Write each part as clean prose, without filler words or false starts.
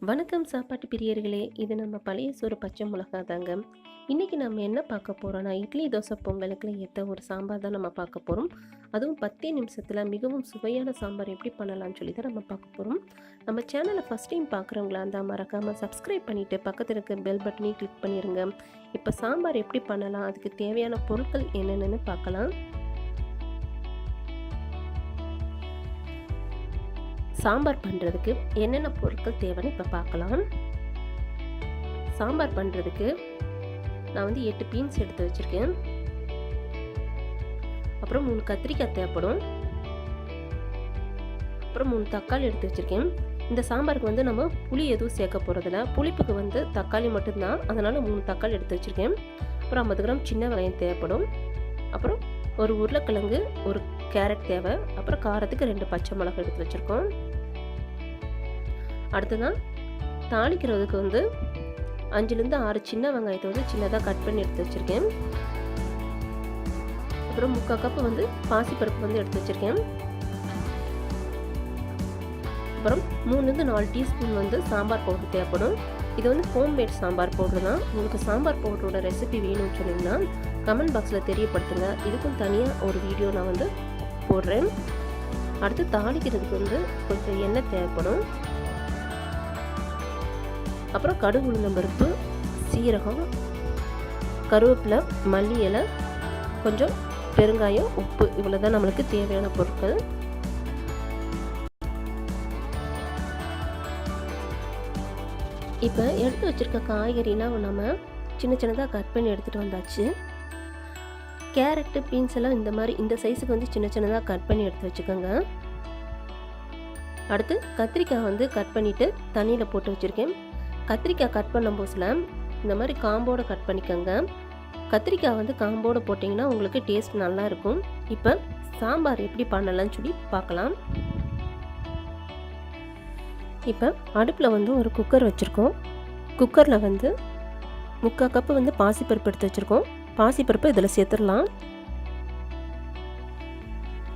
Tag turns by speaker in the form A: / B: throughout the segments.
A: வணக்கம் சாப்பாட்டு பிரியர்களே, இது நம்ம பழைய சோறு பச்சை மிளகா தாங்க. இன்றைக்கி நம்ம என்ன பார்க்க போகிறோன்னா, இட்லி தோசை பொங்கலுக்குலாம் ஏற்ற ஒரு சாம்பார் தான் நம்ம பார்க்க போகிறோம். அதுவும் 10 நிமிஷத்தில் மிகவும் சுவையான சாம்பார் எப்படி பண்ணலாம்னு சொல்லி தான் நம்ம பார்க்க போகிறோம். நம்ம சேனலை ஃபஸ்ட் டைம் பார்க்குறவங்களா இருந்தால் மறக்காமல் சப்ஸ்கிரைப் பண்ணிவிட்டு பக்கத்தில் இருக்க பெல் பட்டனையும் கிளிக் பண்ணிடுங்க. இப்போ சாம்பார் எப்படி பண்ணலாம், அதுக்கு தேவையான பொருட்கள் என்னென்னு பார்க்கலாம். சாம்பார் பண்ணுறதுக்கு என்னென்ன பொருட்கள் தேவைன்னு இப்போ பார்க்கலாம். சாம்பார் பண்ணுறதுக்கு நான் வந்து 8 பீன்ஸ் எடுத்து வச்சுருக்கேன். அப்புறம் 3 கத்திரிக்காய் தேவைப்படும். அப்புறம் 3 தக்காளி எடுத்து வச்சுருக்கேன். இந்த சாம்பாருக்கு வந்து நம்ம புளி எதுவும் சேர்க்க போகிறதில்ல, புளிப்புக்கு வந்து தக்காளி மட்டும்தான், அதனால் 3 தக்காளி எடுத்து வச்சுருக்கேன். அப்புறம் 50 கிராம் சின்ன வெங்காயம் தேவைப்படும். அப்புறம் ஒரு உருளைக்கிழங்கு, ஒரு கேரட் தேவை. அப்புறம் காரத்துக்கு 2 பச்சை மிளகாய் எடுத்து வச்சுருக்கோம். அடுத்ததான் தாளிக்கிறதுக்கு வந்து 5லேருந்து 6 சின்ன வெங்காயத்தை வந்து சின்னதாக கட் பண்ணி எடுத்து வச்சுருக்கேன். அப்புறம் 3/4 கப்பு வந்து பாசிப்பருப்பு வந்து எடுத்து வச்சுருக்கேன். அப்புறம் 3லேருந்து 4 டீஸ்பூன் வந்து சாம்பார் பவுடர் தேவைப்படும். இது வந்து ஹோம்மேட் சாம்பார் பவுடர் தான். உங்களுக்கு சாம்பார் பவுடரோட ரெசிபி வேணும்னு சொன்னீங்கன்னா கமெண்ட் பாக்ஸில் தெரியப்படுத்துங்க. இதுக்கும் தனியாக ஒரு வீடியோ நான் வந்து போடுறேன். அடுத்து தாளிக்கிறதுக்கு வந்து கொஞ்சம் எண்ணெய் தேவைப்படும். அப்புறம் கடுகு, உளுந்தம் பருப்பு, சீரகம், கருவேப்பிலை, மல்லி இலை, கொஞ்சம் பெருங்காயம், உப்பு, இவ்வளோ தான் நம்மளுக்கு தேவையான பொருட்கள். இப்போ எடுத்து வச்சுருக்க காய்கறிலாம் நம்ம சின்ன சின்னதாக கட் பண்ணி எடுத்துகிட்டு வந்தாச்சு. கேரட்டு, பீன்ஸ் எல்லாம் இந்த சைஸுக்கு வந்து சின்ன சின்னதாக கட் பண்ணி எடுத்து வச்சுக்கோங்க. அடுத்து கத்திரிக்காய் வந்து கட் பண்ணிவிட்டு தண்ணியில் போட்டு வச்சுருக்கேன். கத்திரிக்காய் கட் பண்ணும் போதுல இந்த மாதிரி காம்போடு கட் பண்ணிக்கோங்க. கத்திரிக்காய் வந்து காம்போடு போட்டிங்கன்னா உங்களுக்கு டேஸ்ட் நல்லா இருக்கும். இப்போ சாம்பார் எப்படி பண்ணலாம்னு சொல்லி பார்க்கலாம். இப்போ அடுப்பில் வந்து ஒரு குக்கர் வச்சுருக்கோம். குக்கரில் வந்து 3/4 கப்பு வந்து பாசிப்பருப்பு எடுத்து வச்சுருக்கோம். பாசிப்பருப்பு இதில் சேர்த்துடலாம்.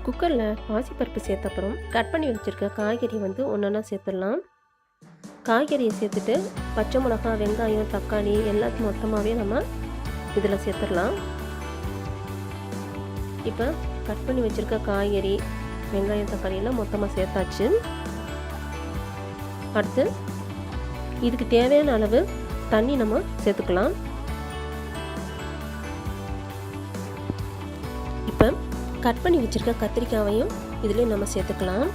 A: குக்கரில் பாசிப்பருப்பு சேர்த்தப்புறம் கட் பண்ணி வச்சுருக்க காய்கறி வந்து ஒன்றா சேர்த்துடலாம். காய்கறியை சேர்த்துட்டு பச்சை மிளகா, வெங்காயம், தக்காளி எல்லாத்தையும் மொத்தமாகவே நம்ம இதில் சேர்த்துடலாம். இப்போ கட் பண்ணி வச்சுருக்க காய்கறி, வெங்காயம், தக்காளி எல்லாம் மொத்தமாக சேர்த்தாச்சு. அடுத்து இதுக்கு தேவையான அளவு தண்ணி நம்ம சேர்த்துக்கலாம். இப்போ கட் பண்ணி வச்சுருக்க கத்திரிக்காயையும் இதில் நம்ம சேர்த்துக்கலாம்.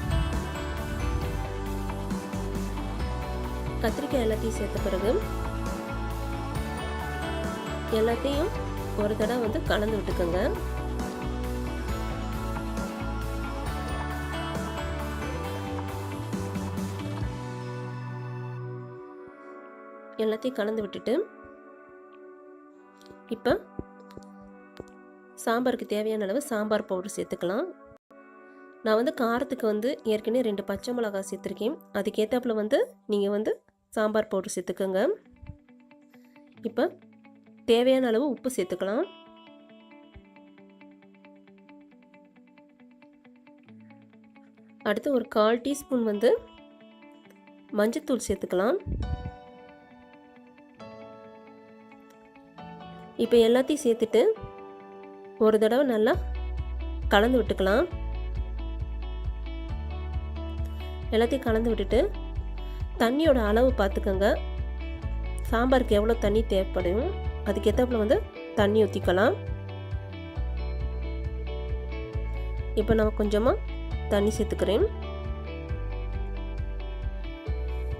A: கத்திரிக்காய் எல்லாத்தையும் சேர்த்த பிறகு எல்லாத்தையும் ஒரு தடவை வந்து கலந்து விட்டுக்கோங்க. எல்லாத்தையும் கலந்து விட்டுட்டு இப்போ சாம்பாருக்கு தேவையான அளவு சாம்பார் பவுடர் சேர்த்துக்கலாம். நான் வந்து காரத்துக்கு வந்து ஏற்கனவே 2 பச்சை மிளகாய் சேர்த்துருக்கேன். அதுக்கேற்றாப்புல வந்து நீங்கள் வந்து சாம்பார் பவுடர் சேர்த்துக்கோங்க. இப்போ தேவையான அளவு உப்பு சேர்த்துக்கலாம். அடுத்து ஒரு 1/4 டீஸ்பூன் வந்து மஞ்சத்தூள் சேர்த்துக்கலாம். இப்போ எல்லாத்தையும் சேர்த்துட்டு ஒரு தடவை நல்லா கலந்து விட்டுக்கலாம். எல்லாத்தையும் கலந்து விட்டுட்டு தண்ணியோட அளவு பார்த்துக்கோங்க. சாம்பாருக்கு எவ்வளோ தண்ணி தேவைப்படும் அதுக்கேற்றாப்புல வந்து தண்ணி ஊற்றிக்கலாம். இப்போ நான் கொஞ்சமாக தண்ணி சேர்த்துக்கிறேன்.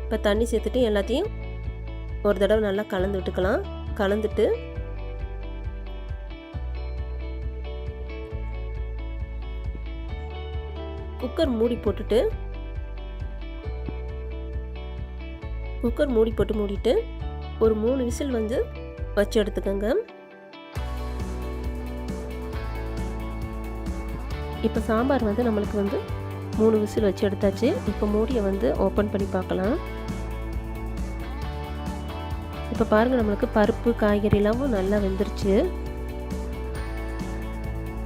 A: இப்போ தண்ணி சேர்த்துட்டு எல்லாத்தையும் ஒரு தடவை நல்லா கலந்து விட்டுக்கலாம். கலந்துட்டு குக்கர் மூடி போட்டுட்டு மூடிட்டு ஒரு 3 விசில் வந்து வச்சு எடுத்துக்கோங்க. இப்போ சாம்பார் வந்து நம்மளுக்கு வந்து 3 விசில் வச்சு எடுத்தாச்சு. இப்போ மூடியை வந்து ஓப்பன் பண்ணி பார்க்கலாம். இப்போ பாருங்கள், நம்மளுக்கு பருப்பு, காய்கறிலாம் நல்லா வெந்துருச்சு.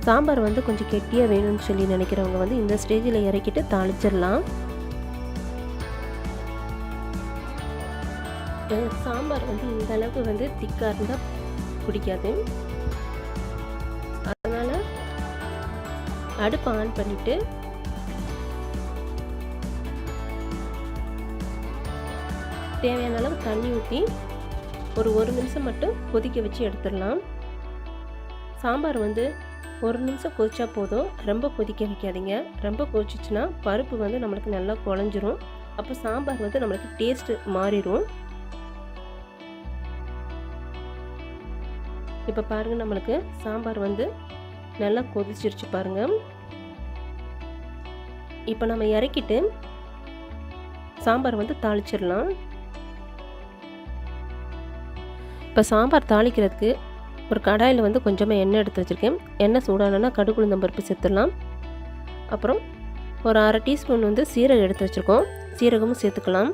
A: சாம்பார் வந்து கொஞ்சம் கெட்டியாக வேணும்னு சொல்லி நினைக்கிறவங்க வந்து இந்த ஸ்டேஜில் இறக்கிட்டு தாளிச்சிடலாம். சாம்பார் வந்து இந்த அளவுக்கு வந்து திக்காக இருந்தால் பிடிக்காது. அதனால் அடுப்பை ஆன் பண்ணிவிட்டு தேவையான அளவு தண்ணி ஊற்றி ஒரு நிமிஷம் மட்டும் கொதிக்க வச்சு எடுத்துடலாம். சாம்பார் வந்து 1 நிமிஷம் கொதிச்சா போதும், ரொம்ப கொதிக்க வைக்காதீங்க. ரொம்ப கொதிச்சிச்சுன்னா பருப்பு வந்து நம்மளுக்கு நல்லா குழஞ்சிரும். அப்போ சாம்பார் வந்து நம்மளுக்கு டேஸ்ட்டு மாறிடும். இப்போ பாருங்கள், நம்மளுக்கு சாம்பார் வந்து நல்லா கொதிச்சிருச்சு பாருங்கள். இப்போ நம்ம இறக்கிட்டு சாம்பார் வந்து தாளிச்சிடலாம். இப்போ சாம்பார் தாளிக்கிறதுக்கு ஒரு கடாயில் வந்து கொஞ்சமாக எண்ணெய் எடுத்து வச்சுருக்கேன். எண்ணெய் சூடானா கடுகு உளுந்தம் பருப்பு சேர்த்துடலாம். அப்புறம் ஒரு 1/2 டீஸ்பூன் வந்து சீரகம் எடுத்து வச்சுருக்கோம், சீரகமும் சேர்த்துக்கலாம்.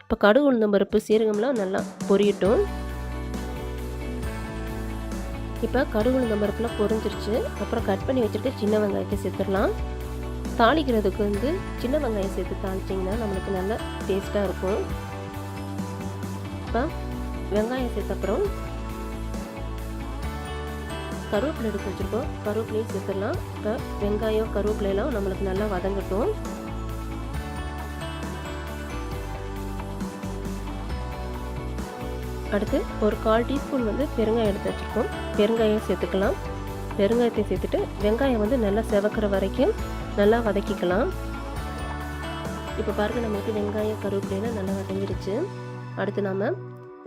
A: இப்போ கடுகு உளுந்தம் பருப்பு சீரகம்லாம் நல்லா பொரியட்டும். இப்போ கடுகு உளுந்தம் பருப்புலாம் பொரிஞ்சிருச்சு. அப்புறம் கட் பண்ணி வச்சுட்டு சின்ன வெங்காயத்தை சேர்த்துடலாம். தாளிக்கிறதுக்கு வந்து சின்ன வெங்காயம் சேர்த்து தாளிச்சிங்கன்னா நம்மளுக்கு நல்லா டேஸ்ட்டாக இருக்கும். இப்போ வெங்காயம் சேர்த்த அப்புறம் கருவேப்பிலை எடுத்து வச்சுருக்கோம், கருவேப்பிலையும் சேர்த்துடலாம். இப்போ வெங்காயம் கருவேப்பிலையெல்லாம் நம்மளுக்கு நல்லா வதங்கட்டும். அடுத்து ஒரு 1/4 டீஸ்பூன் வந்து பெருங்காயம் எடுத்து வச்சுருக்கோம், பெருங்காயம் சேர்த்துக்கலாம். பெருங்காயத்தை சேர்த்துட்டு வெங்காயம் வந்து நல்லா செவக்கிற வரைக்கும் நல்லா வதக்கிக்கலாம். இப்போ பாருங்கள், நம்மளுக்கு வெங்காயம் கருவேப்பிலையெல்லாம் நல்லா வதங்கிருச்சு. அடுத்து நம்ம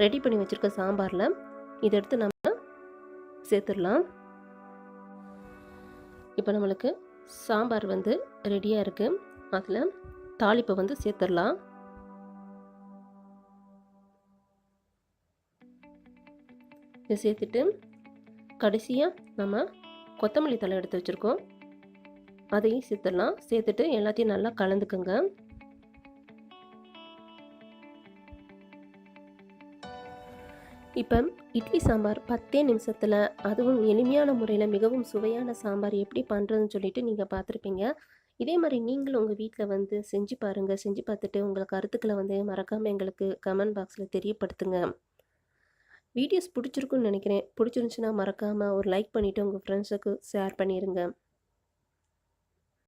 A: ரெடி பண்ணி வச்சுருக்க சாம்பாரில் இதை எடுத்து நம்ம சேர்த்துடலாம். இப்போ நம்மளுக்கு சாம்பார் வந்து ரெடியாக இருக்குது. அதில் தாளிப்பை வந்து சேர்த்துடலாம். இதை சேர்த்துட்டு கடைசியாக நம்ம கொத்தமல்லி தழை எடுத்து வச்சுருக்கோம், அதையும் சேர்த்துடலாம். சேர்த்துட்டு எல்லாத்தையும் நல்லா கலந்துக்குங்க. இப்போ இட்லி சாம்பார் 10 நிமிஷத்தில், அதுவும் எளிமையான முறையில் மிகவும் சுவையான சாம்பார் எப்படி பண்ணுறதுன்னு சொல்லிட்டு நீங்கள் பார்த்துருப்பீங்க. இதே மாதிரி நீங்களும் உங்கள் வீட்டில் வந்து செஞ்சு பாருங்கள். செஞ்சு பார்த்துட்டு உங்கள் கருத்துக்களை வந்து மறக்காமல் எங்களுக்கு கமெண்ட் பாக்ஸில் தெரியப்படுத்துங்க. வீடியோஸ் பிடிச்சிருக்குன்னு நினைக்கிறேன். பிடிச்சிருந்துச்சுன்னா மறக்காமல் ஒரு லைக் பண்ணிவிட்டு உங்கள் ஃப்ரெண்ட்ஸுக்கு ஷேர் பண்ணிடுங்க.